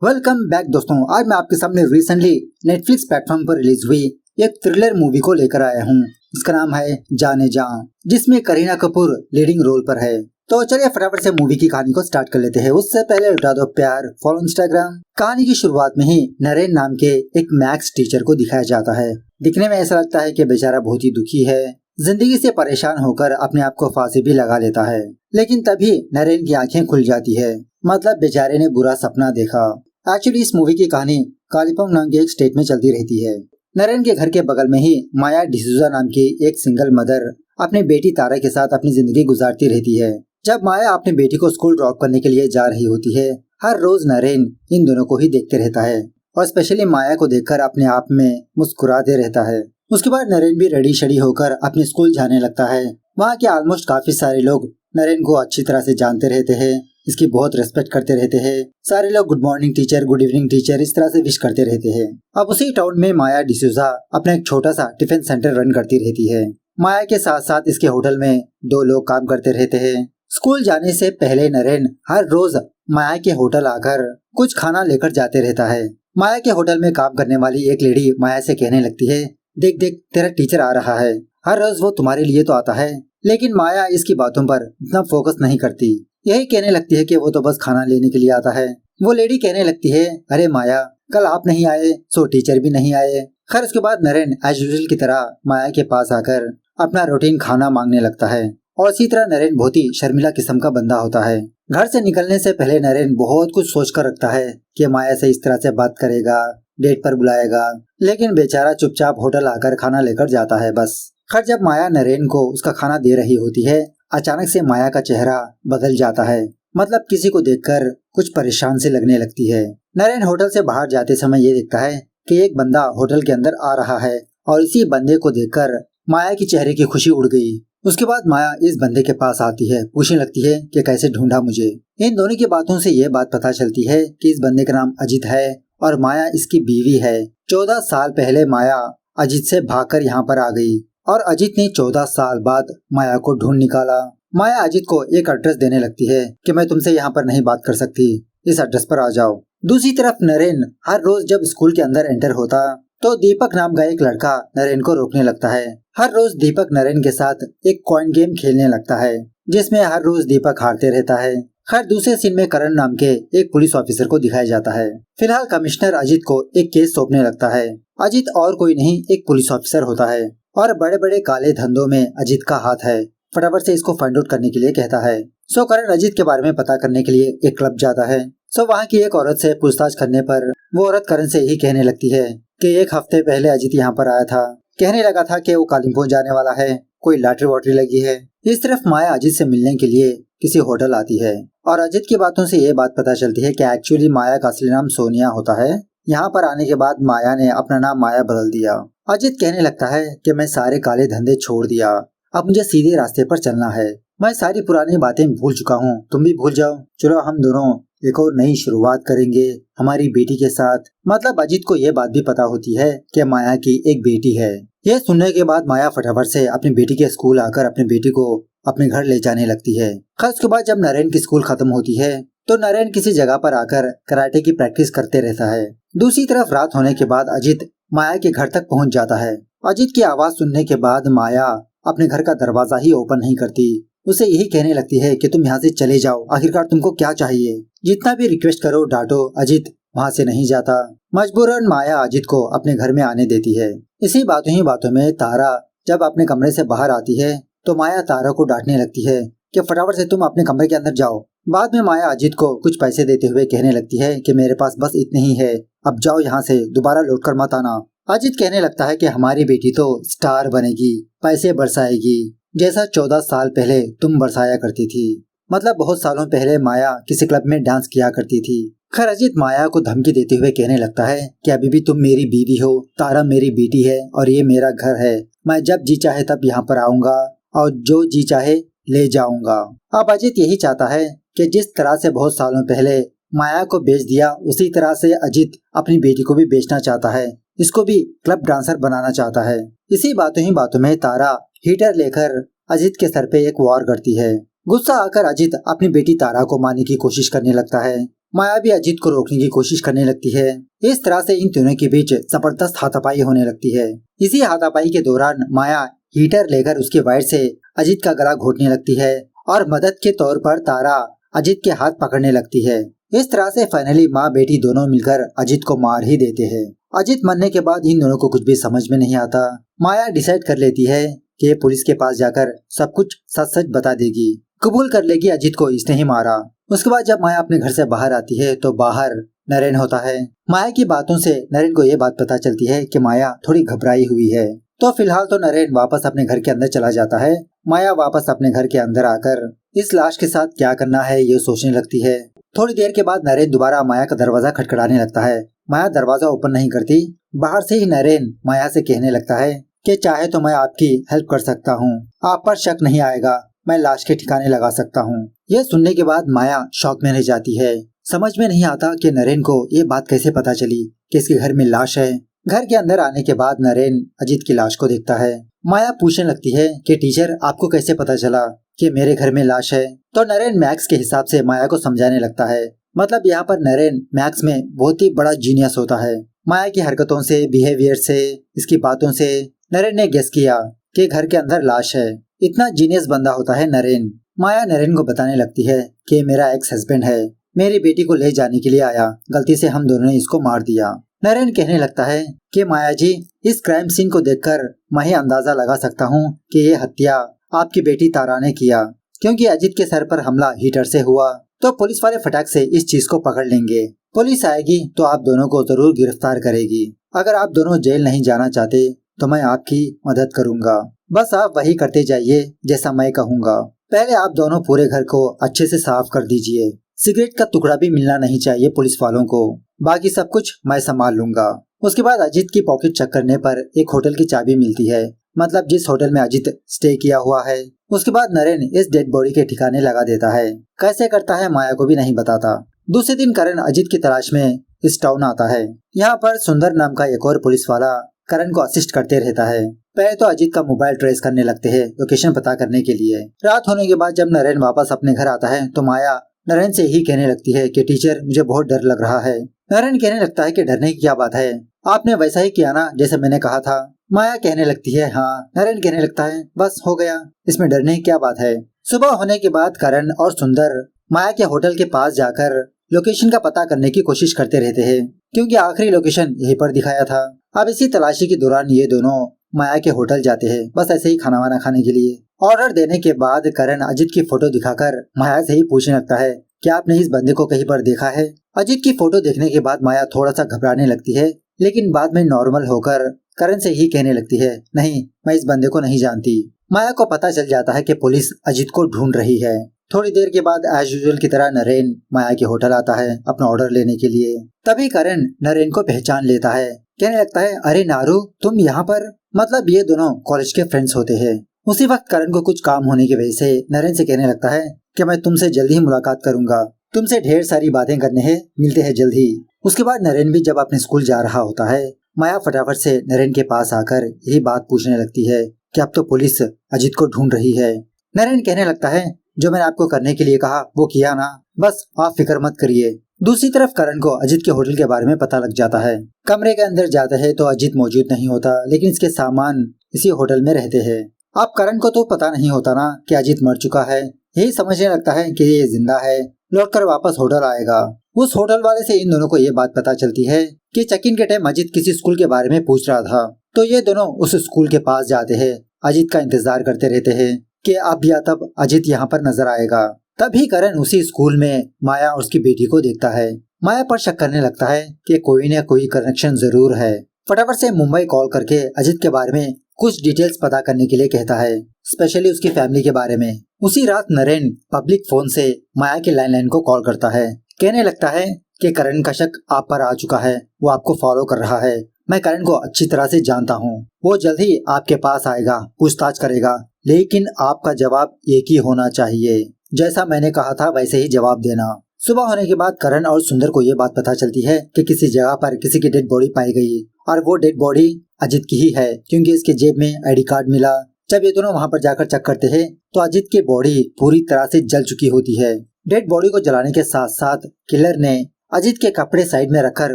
Welcome back दोस्तों। आज मैं आपके सामने रिसेंटली नेटफ्लिक्स प्लेटफॉर्म पर रिलीज हुई एक थ्रिलर मूवी को लेकर आया हूँ। इसका नाम है जाने जा, जिसमें करीना कपूर लीडिंग रोल पर है। तो चलिए फटाफट से मूवी की कहानी को स्टार्ट कर लेते हैं। उससे पहले लुटा दो प्यार, फॉलो इंस्टाग्राम। कहानी की शुरुआत में ही नरेन नाम के एक मैथ्स टीचर को दिखाया जाता है। दिखने में ऐसा लगता है कि बेचारा बहुत ही दुखी है, जिंदगी से परेशान होकर अपने आप को फांसी भी लगा लेता है। लेकिन तभी नरेन की आंखें खुल जाती है, मतलब बेचारे ने बुरा सपना देखा। एक्चुअली इस मूवी की कहानी कालीपंग नाम के एक स्टेट में चलती रहती है। नरेन के घर के बगल में ही माया डिसूजा नाम की एक सिंगल मदर अपनी बेटी तारा के साथ अपनी जिंदगी गुजारती रहती है। जब माया अपनी बेटी को स्कूल ड्रॉप करने के लिए जा रही होती है, हर रोज नरेन इन दोनों को ही देखते रहता है और स्पेशली माया को देखकर अपने आप में मुस्कुराते रहता है। उसके बाद नरेन भी रेडी शेडी होकर अपने स्कूल जाने लगता है। वहाँ के ऑलमोस्ट काफी सारे लोग नरेन को अच्छी तरह से जानते रहते हैं, इसकी बहुत रेस्पेक्ट करते रहते हैं। सारे लोग good morning teacher, good evening teacher इस तरह से विश करते रहते हैं। अब उसी टाउन में माया डिसूजा अपना एक छोटा सा टिफिन सेंटर रन करती रहती है। माया के साथ साथ इसके होटल में 2 लोग काम करते रहते हैं। स्कूल जाने से पहले नरेन हर रोज माया के होटल आकर कुछ खाना लेकर जाते रहता है। माया के होटल में काम करने वाली एक लेडी माया से कहने लगती है, देख देख तेरा टीचर आ रहा है, हर रोज वो तुम्हारे लिए तो आता है। लेकिन माया इसकी बातों पर इतना फोकस नहीं करती, यही कहने लगती है कि वो तो बस खाना लेने के लिए आता है। वो लेडी कहने लगती है, अरे माया कल आप नहीं आए सो टीचर भी नहीं आए। खैर उसके बाद नरेन एज यूजुअल की तरह माया के पास आकर अपना रूटीन खाना मांगने लगता है और इसी तरह नरेन बहुत ही शर्मिला किस्म का बंदा होता है। घर से निकलने से पहले नरेन बहुत कुछ सोच कर रखता है कि माया से इस तरह से बात करेगा, डेट पर बुलाएगा, लेकिन बेचारा चुपचाप होटल आकर खाना लेकर जाता है बस। खैर जब माया नरेन को उसका खाना दे रही होती है, अचानक से माया का चेहरा बदल जाता है, मतलब किसी को देखकर कुछ परेशान से लगने लगती है। नरेन होटल से बाहर जाते समय ये देखता है कि एक बंदा होटल के अंदर आ रहा है और इसी बंदे को देखकर माया की चेहरे की खुशी उड़ गई। उसके बाद माया इस बंदे के पास आती है, पूछने लगती है कि कैसे ढूंढा मुझे। इन दोनों की बातों से ये बात पता चलती है कि इस बंदे का नाम अजित है और माया इसकी बीवी है। 14 साल पहले माया अजित से भागकर यहाँ पर आ गई और अजित ने 14 साल बाद माया को ढूंढ निकाला। माया अजित को एक एड्रेस देने लगती है कि मैं तुमसे यहाँ पर नहीं बात कर सकती, इस एड्रेस पर आ जाओ। दूसरी तरफ नरेन हर रोज जब स्कूल के अंदर एंटर होता तो दीपक नाम का एक लड़का नरेन को रोकने लगता है। हर रोज दीपक नरेन के साथ एक कॉइन गेम खेलने लगता है, जिसमें हर रोज दीपक हारते रहता है। खैर दूसरे सीन में करण नाम के एक पुलिस ऑफिसर को दिखाया जाता है। फिलहाल कमिश्नर अजित को एक केस सौंपने लगता है। अजित और कोई नहीं एक पुलिस ऑफिसर होता है और बड़े बड़े काले धंधों में अजित का हाथ है। फटाफट से इसको फाइंड आउट करने के लिए कहता है। सो करण अजित के बारे में पता करने के लिए एक क्लब जाता है। सो वहाँ की एक औरत से पूछताछ करने पर वो औरत करण से यही कहने लगती है कि 1 हफ्ते पहले अजित यहाँ पर आया था, कहने लगा था कि वो कालिम्पोंग जाने वाला है, कोई लॉटरी वॉटरी लगी है। इस तरफ माया अजित से मिलने के लिए किसी होटल आती है और अजित की बातों से ये बात पता चलती है कि एक्चुअली माया का असली नाम सोनिया होता है। यहाँ पर आने के बाद माया ने अपना नाम माया बदल दिया। अजित कहने लगता है कि मैं सारे काले धंधे छोड़ दिया, अब मुझे सीधे रास्ते पर चलना है, मैं सारी पुरानी बातें भूल चुका हूँ, तुम भी भूल जाओ, चलो हम दोनों एक और नई शुरुआत करेंगे हमारी बेटी के साथ। मतलब अजित को ये बात भी पता होती है कि माया की एक बेटी है। यह सुनने के बाद माया फटाफट से अपनी बेटी के स्कूल आकर अपनी बेटी को अपने घर ले जाने लगती है। खास उसके बाद जब नरेन की स्कूल खत्म होती है तो नरेन किसी जगह पर आकर कराटे की प्रैक्टिस करते रहता है। दूसरी तरफ रात होने के बाद अजित माया के घर तक पहुँच जाता है। अजित की आवाज सुनने के बाद माया अपने घर का दरवाजा ही ओपन नहीं करती, उसे यही कहने लगती है कि तुम यहाँ से चले जाओ, आखिरकार तुमको क्या चाहिए। जितना भी रिक्वेस्ट करो डांटो, अजित वहाँ से नहीं जाता। मजबूरन माया अजित को अपने घर में आने देती है। इसी बातों ही बातों में तारा जब अपने कमरे से बाहर आती है तो माया तारा को डांटने लगती है कि फटाफट से तुम अपने कमरे के अंदर जाओ। बाद में माया अजित को कुछ पैसे देते हुए कहने लगती है कि मेरे पास बस इतने ही है, अब जाओ यहाँ से, दोबारा लौट कर मत आना। अजित कहने लगता है कि हमारी बेटी तो स्टार बनेगी, पैसे बरसाएगी, जैसा 14 साल पहले तुम बरसाया करती थी। मतलब बहुत सालों पहले माया किसी क्लब में डांस किया करती थी। खैर अजित माया को धमकी देते हुए कहने लगता है कि अभी भी तुम मेरी बीवी हो, तारा मेरी बेटी है और ये मेरा घर है, मैं जब जी चाहे तब यहाँ पर आऊंगा और जो जी चाहे ले जाऊंगा। अब अजित यही चाहता है कि जिस तरह से बहुत सालों पहले माया को बेच दिया, उसी तरह से अजित अपनी बेटी को भी बेचना चाहता है, इसको भी क्लब डांसर बनाना चाहता है। इसी बातों ही बातों में तारा हीटर लेकर अजित के सर पे एक वार करती है। गुस्सा आकर अजित अपनी बेटी तारा को मारने की कोशिश करने लगता है, माया भी अजीत को रोकने की कोशिश करने लगती है। इस तरह से इन तीनों के बीच जबरदस्त हाथापाई होने लगती है। इसी हाथापाई के दौरान माया हीटर लेकर उसके वायर से अजीत का गला घोटने लगती है और मदद के तौर पर तारा अजीत के हाथ पकड़ने लगती है। इस तरह से फाइनली माँ बेटी दोनों मिलकर अजीत को मार ही देते हैं। अजीत मरने के बाद इन दोनों को कुछ भी समझ में नहीं आता। माया डिसाइड कर लेती है कि पुलिस के पास जाकर सब कुछ सच सच बता देगी, कबूल कर लेगी अजीत को इसने ही मारा। उसके बाद जब माया अपने घर से बाहर आती है तो बाहर नरेन होता है। माया की बातों से नरेन को ये बात पता चलती है कि माया थोड़ी घबराई हुई है। तो फिलहाल तो नरेन वापस अपने घर के अंदर चला जाता है। माया वापस अपने घर के अंदर आकर इस लाश के साथ क्या करना है ये सोचने लगती है। थोड़ी देर के बाद नरेन दोबारा माया का दरवाजा खटखटाने लगता है। माया दरवाजा ओपन नहीं करती। बाहर से ही नरेन माया से कहने लगता है कि चाहे तो मैं आपकी हेल्प कर सकता हूँ, आप पर शक नहीं आएगा, मैं लाश के ठिकाने लगा सकता हूँ। यह सुनने के बाद माया शॉक में रह जाती है। समझ में नहीं आता कि नरेन को ये बात कैसे पता चली कि इसके घर में लाश है। घर के अंदर आने के बाद नरेन अजीत की लाश को देखता है। माया पूछने लगती है कि टीचर आपको कैसे पता चला कि मेरे घर में लाश है। तो नरेन मैथ्स के हिसाब से माया को समझाने लगता है। मतलब यहाँ पर नरेन मैथ्स में बहुत ही बड़ा जीनियस होता है। माया की हरकतों से, बिहेवियर से, इसकी बातों से नरेन ने गेस किया कि घर के अंदर लाश है। इतना जीनियस बंदा होता है नरेन। माया नरेन को बताने लगती है कि मेरा एक्स हस्बैंड है, मेरी बेटी को ले जाने के लिए आया, गलती से हम दोनों ने इसको मार दिया। नरेन कहने लगता है कि माया जी, इस क्राइम सीन को देखकर मैं ही अंदाजा लगा सकता हूँ कि ये हत्या आपकी बेटी तारा ने किया, क्योंकि अजीत के सर पर हमला हीटर से हुआ। तो पुलिस वाले फटाक से इस चीज को पकड़ लेंगे। पुलिस आएगी तो आप दोनों को जरूर गिरफ्तार करेगी। अगर आप दोनों जेल नहीं जाना चाहते तो मैं आपकी मदद करूंगा, बस आप वही करते जाइए जैसा मैं कहूँगा। पहले आप दोनों पूरे घर को अच्छे से साफ कर दीजिए, सिगरेट का टुकड़ा भी मिलना नहीं चाहिए पुलिस वालों को, बाकी सब कुछ मैं संभाल लूंगा। उसके बाद अजीत की पॉकेट चेक करने पर एक होटल की चाबी मिलती है, मतलब जिस होटल में अजीत स्टे किया हुआ है। उसके बाद नरेन इस डेड बॉडी के ठिकाने लगा देता है। कैसे करता है माया को भी नहीं बताता। दूसरे दिन करण अजीत की तलाश में इस टाउन आता है। यहाँ पर सुंदर नाम का एक और पुलिस वाला करण को असिस्ट करते रहता है। पहले तो अजीत का मोबाइल ट्रेस करने लगते हैं लोकेशन पता करने के लिए। रात होने के बाद जब नरेन वापस अपने घर आता है तो माया नरेन से ही कहने लगती है कि टीचर मुझे बहुत डर लग रहा है। नरेन कहने लगता है कि डरने की क्या बात है, आपने वैसा ही किया ना जैसे मैंने कहा था। माया कहने लगती है हाँ। नरेन कहने लगता है बस हो गया, इसमें डरने की क्या बात है। सुबह होने के बाद करण और सुंदर माया के होटल के पास जाकर लोकेशन का पता करने की कोशिश करते रहते हैं, क्योंकि आखिरी लोकेशन यहीं पर दिखाया था। अब इसी तलाशी के दौरान ये दोनों माया के होटल जाते हैं, बस ऐसे ही खाना वाना खाने के लिए। ऑर्डर देने के बाद करण अजीत की फोटो दिखाकर माया से ही पूछने लगता है क्या आपने इस बंदे को कहीं पर देखा है। अजीत की फोटो देखने के बाद माया थोड़ा सा घबराने लगती है, लेकिन बाद में नॉर्मल होकर करण से ही कहने लगती है नहीं, मैं इस बंदे को नहीं जानती। माया को पता चल जाता है कि पुलिस अजीत को ढूंढ रही है। थोड़ी देर के बाद एज यूजुअल की तरह नरेन माया के होटल आता है अपना ऑर्डर लेने के लिए। तभी करण नरेन को पहचान लेता है, कहने लगता है अरे नारू तुम यहाँ पर। मतलब ये दोनों कॉलेज के फ्रेंड्स होते हैं। उसी वक्त करण को कुछ काम होने की वजह से नरेन से कहने लगता है कि मैं तुमसे जल्दी ही मुलाकात करूंगा, तुमसे ढेर सारी बातें करने हैं, मिलते हैं जल्द ही। उसके बाद नरेन भी जब अपने स्कूल जा रहा होता है, माया फटाफट से नरेन के पास आकर यही बात पूछने लगती है कि अब तो पुलिस अजीत को ढूंढ रही है। नरेन कहने लगता है जो मैंने आपको करने के लिए कहा वो किया ना, बस आप फिक्र मत करिए। दूसरी तरफ करण को अजीत के होटल के बारे में पता लग जाता है। कमरे के अंदर जाते हैं तो अजीत मौजूद नहीं होता, लेकिन इसके सामान इसी होटल में रहते हैं। अब करण को तो पता नहीं होता ना कि अजीत मर चुका है, यही समझने लगता है कि ये जिंदा है, लौटकर वापस होटल आएगा। उस होटल वाले से इन दोनों को ये बात पता चलती है कि चेक इन के टाइम अजीत किसी स्कूल के बारे में पूछ रहा था। तो ये दोनों उस स्कूल के पास जाते हैं, अजीत का इंतजार करते रहते हैं कि अब या तब अजीत यहाँ पर नजर आएगा। तभी करण उसी स्कूल में माया और उसकी बेटी को देखता है। माया पर शक करने लगता है कि कोई न कोई कनेक्शन जरूर है। फटाफट से मुंबई कॉल करके अजीत के बारे में कुछ डिटेल्स पता करने के लिए कहता है, स्पेशली उसकी फैमिली के बारे में। उसी रात नरेन पब्लिक फोन से माया के लैंडलाइन को कॉल करता है, कहने लगता है कि करण का शक आप पर आ चुका है, वो आपको फॉलो कर रहा है। मैं करण को अच्छी तरह से जानता हूँ, वो जल्द ही आपके पास आएगा, पूछताछ करेगा, लेकिन आपका जवाब एक ही होना चाहिए। जैसा मैंने कहा था वैसे ही जवाब देना। सुबह होने के बाद करण और सुंदर को ये बात पता चलती है कि किसी जगह पर किसी की डेड बॉडी पाई गई, और वो डेड बॉडी अजीत की ही है, क्योंकि इसके जेब में आईडी कार्ड मिला। जब ये दोनों वहाँ पर जाकर चेक करते हैं तो अजीत की बॉडी पूरी तरह से जल चुकी होती है। डेड बॉडी को जलाने के साथ साथ किलर ने अजीत के कपड़े साइड में रखकर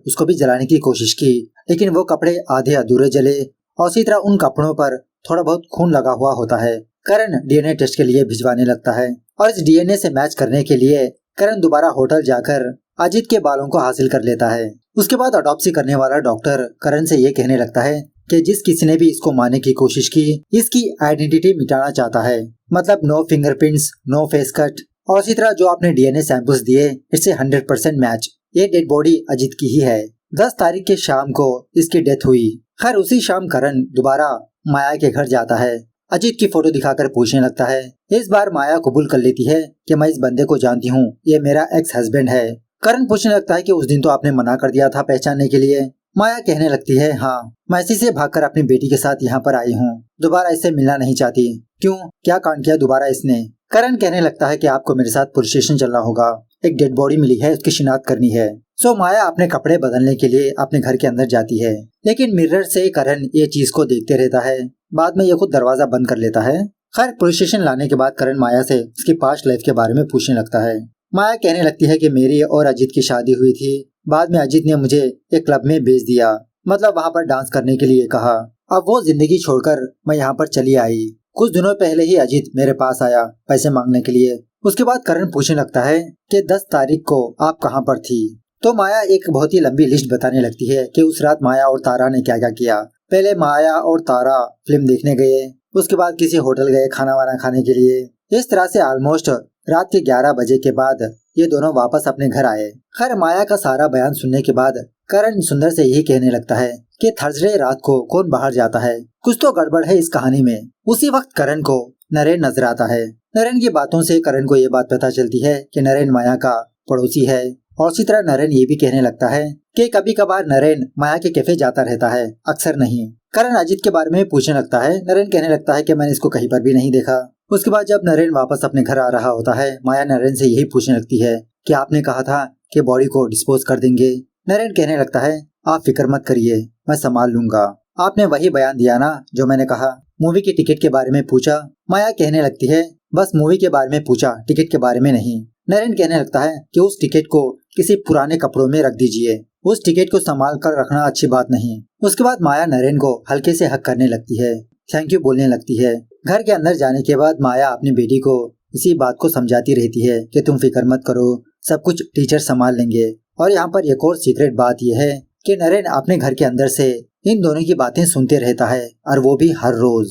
उसको भी जलाने की कोशिश की, लेकिन वो कपड़े आधे अधूरे जले और इसी तरह उन कपड़ों पर थोड़ा बहुत खून लगा हुआ होता है। करण डीएनए टेस्ट के लिए भिजवाने लगता है और इस डीएनए से मैच करने के लिए करण दोबारा होटल जाकर अजीत के बालों को हासिल कर लेता है। उसके बाद ऑटोप्सी करने वाला डॉक्टर करण से ये कहने लगता है कि जिस किसी ने भी इसको मारने की कोशिश की, इसकी आइडेंटिटी मिटाना चाहता है, मतलब no fingerprints, no face cut और इसी तरह जो आपने डीएनए सैंपल्स दिए इससे 100% मैच। ये डेड बॉडी अजीत की ही है। 10 तारीख के शाम को इसकी डेथ हुई। खैर उसी शाम करण दोबारा माया के घर जाता है। अजीत की फोटो दिखाकर पूछने लगता है। इस बार माया कबूल कर लेती है कि मैं इस बंदे को जानती हूँ, ये मेरा एक्स हस्बैंड है। करण पूछने लगता है कि उस दिन तो आपने मना कर दिया था पहचानने के लिए। माया कहने लगती है, हाँ, मैं इसी से भागकर अपनी बेटी के साथ यहाँ पर आई हूँ, दोबारा इससे मिलना नहीं चाहती। क्यों, क्या कांड किया दोबारा इसने? करण कहने लगता है कि आपको मेरे साथ पुलिस स्टेशन चलना होगा, एक डेड बॉडी मिली है, उसकी शिनाख्त करनी है। सो माया अपने कपड़े बदलने के लिए अपने घर के अंदर जाती है, लेकिन मिरर से करण ये चीज को देखते रहता है। बाद में ये खुद दरवाजा बंद कर लेता है। खैर पुलिस स्टेशन लाने के बाद करण माया से उसकी पास्ट लाइफ के बारे में पूछने लगता है। माया कहने लगती है कि मेरी और अजीत की शादी हुई थी, बाद में अजीत ने मुझे एक क्लब में भेज दिया, मतलब वहाँ पर डांस करने के लिए कहा। अब वो जिंदगी छोड़कर मैं यहाँ पर चली आई। कुछ दिनों पहले ही अजीत मेरे पास आया पैसे मांगने के लिए। उसके बाद करण पूछने लगता है कि 10 तारीख को आप कहाँ पर थी? तो माया एक बहुत ही लंबी लिस्ट बताने लगती है कि उस रात माया और तारा ने क्या क्या किया। पहले माया और तारा फिल्म देखने गए, उसके बाद किसी होटल गए खाना वाना खाने के लिए। इस तरह से ऑलमोस्ट रात के 11 बजे के बाद ये दोनों वापस अपने घर आए। खैर माया का सारा बयान सुनने के बाद करण सुंदर से यही कहने लगता है कि थर्सडे रात को कौन बाहर जाता है, कुछ तो गड़बड़ है इस कहानी में। उसी वक्त करण को नरेन नजर आता है। नरेन की बातों से करण को ये बात पता चलती है कि नरेन माया का पड़ोसी है और इसी तरह नरेन ये भी कहने लगता है कि कभी कभार नरेन माया के कैफे जाता रहता है, अक्सर नहीं। करण अजीत के बारे में पूछने लगता है। नरेन कहने लगता है कि मैंने इसको कहीं पर भी नहीं देखा। उसके बाद जब नरेन वापस अपने घर आ रहा होता है, माया नरेन से यही पूछने लगती है कि आपने कहा था कि बॉडी को डिस्पोज कर देंगे। नरेन कहने लगता है आप फिक्र मत करिए, मैं संभाल लूंगा। आपने वही बयान दिया ना जो मैंने कहा। मूवी की टिकट के बारे में पूछा। माया कहने लगती है बस मूवी के बारे में पूछा, टिकट के बारे में नहीं। नरेन कहने लगता है कि उस टिकट को किसी पुराने कपड़ों में रख दीजिए, उस टिकट को संभाल कर रखना अच्छी बात नहीं। उसके बाद माया नरेन को हल्के से हक करने लगती है, थैंक यू बोलने लगती है। घर के अंदर जाने के बाद माया अपनी बेटी को इसी बात को समझाती रहती है कि तुम फिक्र मत करो, सब कुछ टीचर संभाल लेंगे। और यहाँ पर एक और सीक्रेट बात यह है कि नरेन अपने घर के अंदर से इन दोनों की बातें सुनते रहता है, और वो भी हर रोज।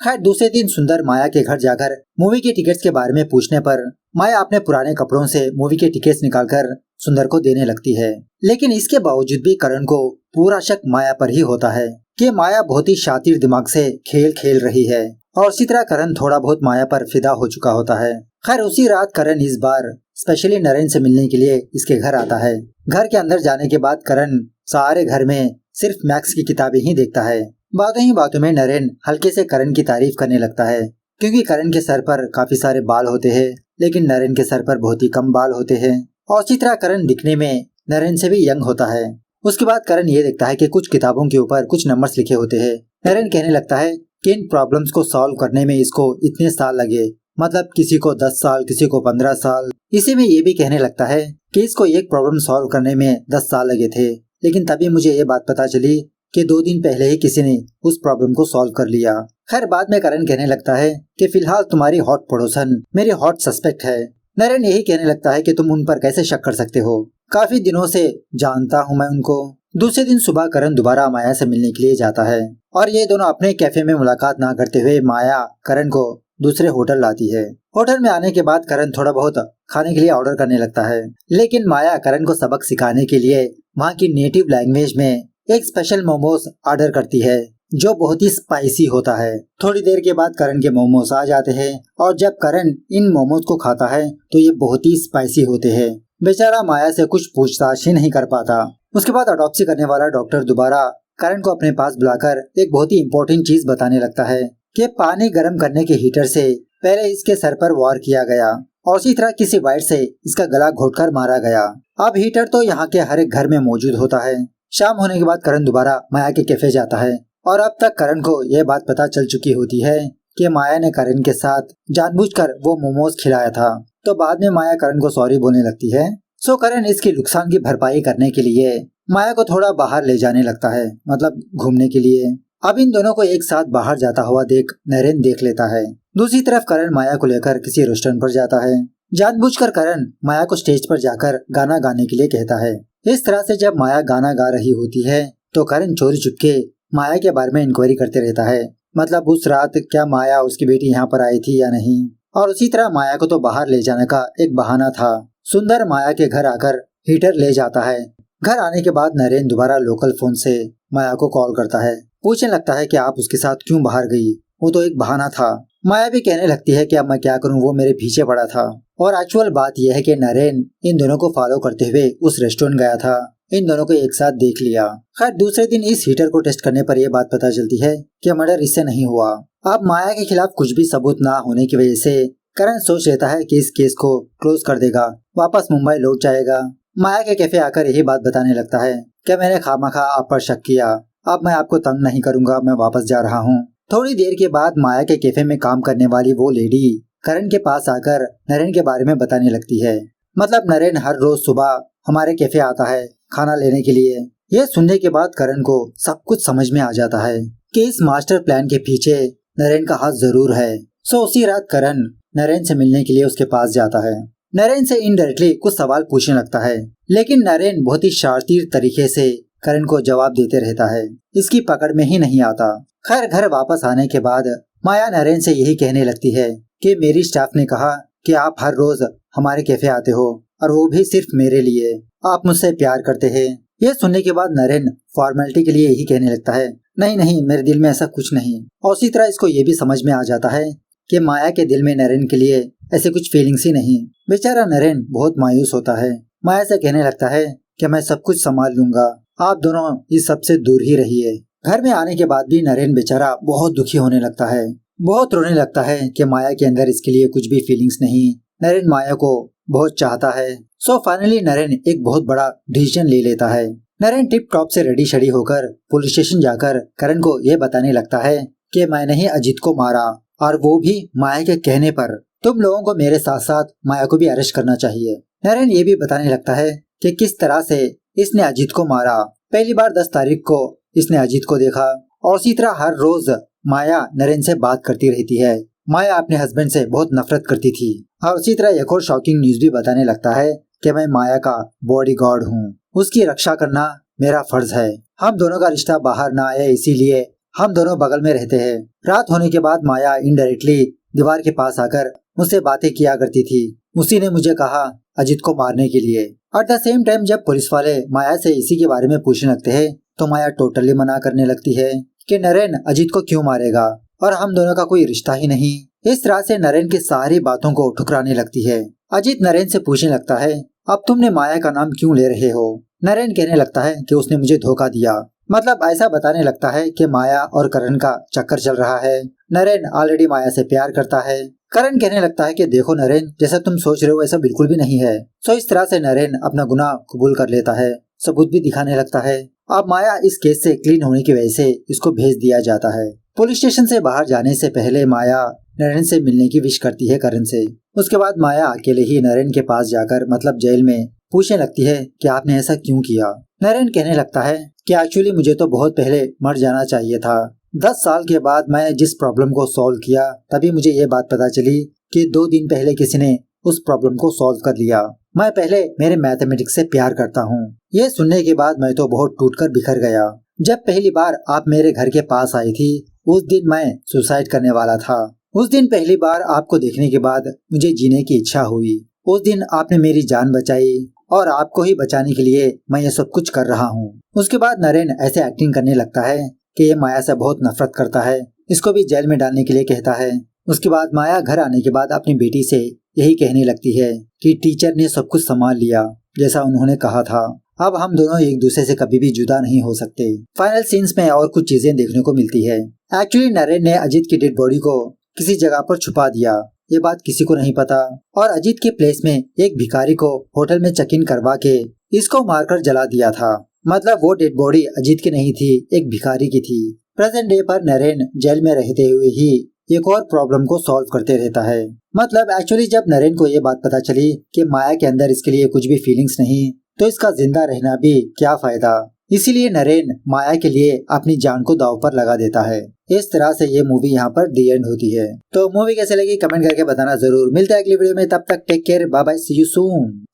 खैर दूसरे दिन सुंदर माया के घर जाकर मूवी के टिकट्स के बारे में पूछने पर माया अपने पुराने कपड़ों से मूवी के टिकट्स निकालकर सुंदर को देने लगती है। लेकिन इसके बावजूद भी करण को पूरा शक माया पर ही होता है कि माया बहुत ही शातिर दिमाग से खेल खेल रही है, और इसी तरह करण थोड़ा बहुत माया पर फिदा हो चुका होता है। खैर उसी रात करण इस बार स्पेशली नरेन से मिलने के लिए इसके घर आता है। घर के अंदर जाने के बाद करण सारे घर में सिर्फ मैथ्स की किताबें ही देखता है। बातों ही बातों में नरेन हल्के से करण की तारीफ करने लगता है, क्योंकि करण के सर पर काफी सारे बाल होते हैं, लेकिन नरेन के सर पर बहुत ही कम बाल होते हैं। और इसी तरह करण दिखने में नरेन से भी यंग होता है। उसके बाद करण ये देखता है कि कुछ किताबों के ऊपर कुछ नंबर्स लिखे होते हैं। नरेन कहने लगता है कि इन प्रॉब्लम्स को सॉल्व करने में इसको इतने साल लगे, मतलब किसी को 10 साल, किसी को 15 साल। इसी में ये भी कहने लगता है कि इसको एक प्रॉब्लम सॉल्व करने में 10 साल लगे थे, लेकिन तभी मुझे ये बात पता चली कि 2 दिन पहले ही किसी ने उस प्रॉब्लम को सॉल्व कर लिया। खैर बाद में करण कहने लगता है कि फिलहाल तुम्हारी हॉट पड़ोसन मेरी हॉट सस्पेक्ट है। नरेन यही कहने लगता है कि तुम उन पर कैसे शक कर सकते हो, काफी दिनों से जानता हूँ मैं उनको। दूसरे दिन सुबह करण दोबारा माया से मिलने के लिए जाता है, और ये दोनों अपने कैफे में मुलाकात ना करते हुए माया करण को दूसरे होटल लाती है। होटल में आने के बाद करण थोड़ा बहुत खाने के लिए ऑर्डर करने लगता है, लेकिन माया करण को सबक सिखाने के लिए वहाँ की नेटिव लैंग्वेज में एक स्पेशल मोमोज ऑर्डर करती है, जो बहुत ही स्पाइसी होता है। थोड़ी देर के बाद करण के मोमोज आ जाते हैं, और जब करण इन मोमोज को खाता है तो ये बहुत ही स्पाइसी होते हैं। बेचारा माया से कुछ पूछताछ ही नहीं कर पाता। उसके बाद ऑटोप्सी करने वाला डॉक्टर दोबारा करण को अपने पास बुलाकर एक बहुत ही इम्पोर्टेंट चीज बताने लगता है कि पानी गर्म करने के हीटर से पहले इसके सर पर वार किया गया, और इसी तरह किसी वायर से इसका गला घोटकर मारा गया। अब हीटर तो यहाँ के हर एक घर में मौजूद होता है। शाम होने के बाद करण दोबारा माया के कैफे जाता है, और अब तक करण को यह बात पता चल चुकी होती है कि माया ने करण के साथ जानबूझकर वो मोमोज खिलाया था। तो बाद में माया करण को सॉरी बोलने लगती है। सो करण इसकी नुकसान की भरपाई करने के लिए माया को थोड़ा बाहर ले जाने लगता है, मतलब घूमने के लिए। अब इन दोनों को एक साथ बाहर जाता हुआ देख नरेन देख लेता है। दूसरी तरफ करण माया को लेकर किसी रेस्टोरेंट पर जाता है। जानबूझकर करण माया को स्टेज पर जाकर गाना गाने के लिए कहता है। इस तरह से जब माया गाना गा रही होती है तो करण चोरी चुपके माया के बारे में इंक्वायरी करते रहता है, मतलब उस रात क्या माया उसकी बेटी यहाँ पर आई थी या नहीं। और उसी तरह माया को तो बाहर ले जाने का एक बहाना था। सुंदर माया के घर आकर हीटर ले जाता है। घर आने के बाद नरेन दोबारा लोकल फोन से माया को कॉल करता है। पूछने लगता है कि आप उसके साथ क्यों बाहर गई, वो तो एक बहाना था। माया भी कहने लगती है कि अब मैं क्या करूं, वो मेरे पीछे पड़ा था। और एक्चुअल बात यह है कि नरेन इन दोनों को फॉलो करते हुए उस रेस्टोरेंट गया था। इन दोनों को एक साथ देख लिया। खैर दूसरे दिन इस हीटर को टेस्ट करने पर यह बात पता चलती है कि मर्डर इससे नहीं हुआ। अब माया के खिलाफ कुछ भी सबूत ना होने की वजह से करण सोच लेता है कि इस केस को क्लोज कर देगा, वापस मुंबई लौट जाएगा। माया के कैफे आकर यही बात बताने लगता है कि मैंने खामखा आप पर शक किया, अब मैं आपको तंग नहीं करूंगा, मैं वापस जा रहा हूँ। थोड़ी देर के बाद माया के कैफे में काम करने वाली वो लेडी करण के पास आकर नरेन के बारे में बताने लगती है। मतलब नरेन हर रोज सुबह हमारे कैफे आता है खाना लेने के लिए। यह सुनने के बाद करण को सब कुछ समझ में आ जाता है कि इस मास्टर प्लान के पीछे नरेन का हाथ जरूर है। सो उसी रात करण नरेन से मिलने के लिए उसके पास जाता है। नरेन से इनडायरेक्टली कुछ सवाल पूछने लगता है, लेकिन नरेन बहुत ही शातिर तरीके से करण को जवाब देते रहता है। इसकी पकड़ में ही नहीं आता। खैर घर वापस आने के बाद माया नरेन से यही कहने लगती है कि मेरी स्टाफ ने कहा कि आप हर रोज हमारे कैफे आते हो और वो भी सिर्फ मेरे लिए, आप मुझसे प्यार करते हैं। यह सुनने के बाद नरेन फॉर्मेलिटी के लिए यही कहने लगता है, नहीं नहीं मेरे दिल में ऐसा कुछ नहीं। और उसी तरह इसको ये भी समझ में आ जाता है कि माया के दिल में नरेन के लिए ऐसे कुछ फीलिंग्स ही नहीं। बेचारा नरेन बहुत मायूस होता है। माया से कहने लगता है कि मैं सब कुछ संभाल लूंगा, आप दोनों इस सब से दूर ही रहिए। घर में आने के बाद भी नरेन बेचारा बहुत दुखी होने लगता है, बहुत रोने लगता है कि माया के अंदर इसके लिए कुछ भी फीलिंग्स नहीं। नरेन माया को बहुत चाहता है। सो फाइनली नरेन एक बहुत बड़ा डिसीजन ले लेता है। नरेन टिप टॉप से रेडी शेडी होकर पुलिस स्टेशन जाकर करण को यह बताने लगता है कि मैंने ही अजीत को मारा, और वो भी माया के कहने पर। तुम लोगों को मेरे साथ साथ माया को भी अरेस्ट करना चाहिए। नरेन ये भी बताने लगता है कि किस तरह से इसने अजीत को मारा। पहली बार 10 तारीख को इसने अजीत को देखा और उसी तरह हर रोज माया नरेन से बात करती रहती है। माया अपने हस्बैंड से बहुत नफरत करती थी। और उसी तरह एक और शॉकिंग न्यूज भी बताने लगता है कि मैं माया का बॉडीगार्ड हूँ, उसकी रक्षा करना मेरा फर्ज है। हम दोनों का रिश्ता बाहर ना आए इसीलिए हम दोनों बगल में रहते हैं। रात होने के बाद माया इनडायरेक्टली दीवार के पास आकर मुझसे बातें किया करती थी। उसी ने मुझे कहा अजीत को मारने के लिए। एट द सेम टाइम जब पुलिस वाले माया से इसी के बारे में पूछने लगते हैं तो माया टोटली मना करने लगती है कि नरेन अजीत को क्यों मारेगा और हम दोनों का कोई रिश्ता ही नहीं। इस तरह से नरेन की सारी बातों को ठुकराने लगती है। अजीत नरेन से पूछने लगता है अब तुमने माया का नाम क्यों ले रहे हो। नरेन कहने लगता है कि उसने मुझे धोखा दिया, मतलब ऐसा बताने लगता है कि माया और करण का चक्कर चल रहा है। नरेन ऑलरेडी माया से प्यार करता है। करण कहने लगता है कि देखो नरेन, जैसा तुम सोच रहे हो वैसा बिल्कुल भी नहीं है। सो इस तरह से नरेन अपना गुनाह कबूल कर लेता है, सबूत भी दिखाने लगता है। अब माया इस केस से क्लीन होने की वजह से इसको भेज दिया जाता है। पुलिस स्टेशन से बाहर जाने से पहले माया नरेन से मिलने की विश करती है करण से। उसके बाद माया अकेले ही नरेन के पास जाकर मतलब जेल में पूछने लगती है कि आपने ऐसा क्यों किया। नरेन कहने लगता है कि एक्चुअली मुझे तो बहुत पहले मर जाना चाहिए था। 10 साल के बाद मैं जिस प्रॉब्लम को सॉल्व किया तभी मुझे ये बात पता चली कि 2 दिन पहले किसी ने उस प्रॉब्लम को सॉल्व कर लिया। मैं पहले मेरे मैथमेटिक्स से प्यार करता हूँ। ये सुनने के बाद मैं तो बहुत टूटकर बिखर गया। जब पहली बार आप मेरे घर के पास आई थी उस दिन मैं सुसाइड करने वाला था। उस दिन पहली बार आपको देखने के बाद मुझे जीने की इच्छा हुई। उस दिन आपने मेरी जान बचाई और आपको ही बचाने के लिए मैं ये सब कुछ कर रहा हूँ। उसके बाद नरेन ऐसे एक्टिंग करने लगता है कि ये माया से बहुत नफरत करता है, इसको भी जेल में डालने के लिए कहता है। उसके बाद माया घर आने के बाद अपनी बेटी से यही कहने लगती है कि टीचर ने सब कुछ संभाल लिया जैसा उन्होंने कहा था। अब हम दोनों एक दूसरे से कभी भी जुदा नहीं हो सकते। फाइनल सीन्स में और कुछ चीजें देखने को मिलती है। एक्चुअली नरेन ने अजीत की डेड बॉडी को किसी जगह पर छुपा दिया, ये बात किसी को नहीं पता। और अजीत के प्लेस में एक भिखारी को होटल में चेक इन करवा के इसको मारकर जला दिया था। मतलब वो डेड बॉडी अजीत की नहीं थी, एक भिखारी की थी। प्रेजेंट डे पर नरेन जेल में रहते हुए ही एक और प्रॉब्लम को सॉल्व करते रहता है। मतलब एक्चुअली जब नरेन को ये बात पता चली कि माया के अंदर इसके लिए कुछ भी फीलिंग्स नहीं, तो इसका जिंदा रहना भी क्या फायदा। इसीलिए नरेन माया के लिए अपनी जान को दांव पर लगा देता है। इस तरह से ये मूवी यहाँ पर दी एंड होती है। तो मूवी कैसे लगी कमेंट करके बताना जरूर। मिलते हैं अगली वीडियो में, तब तक take care, bye bye, see you soon.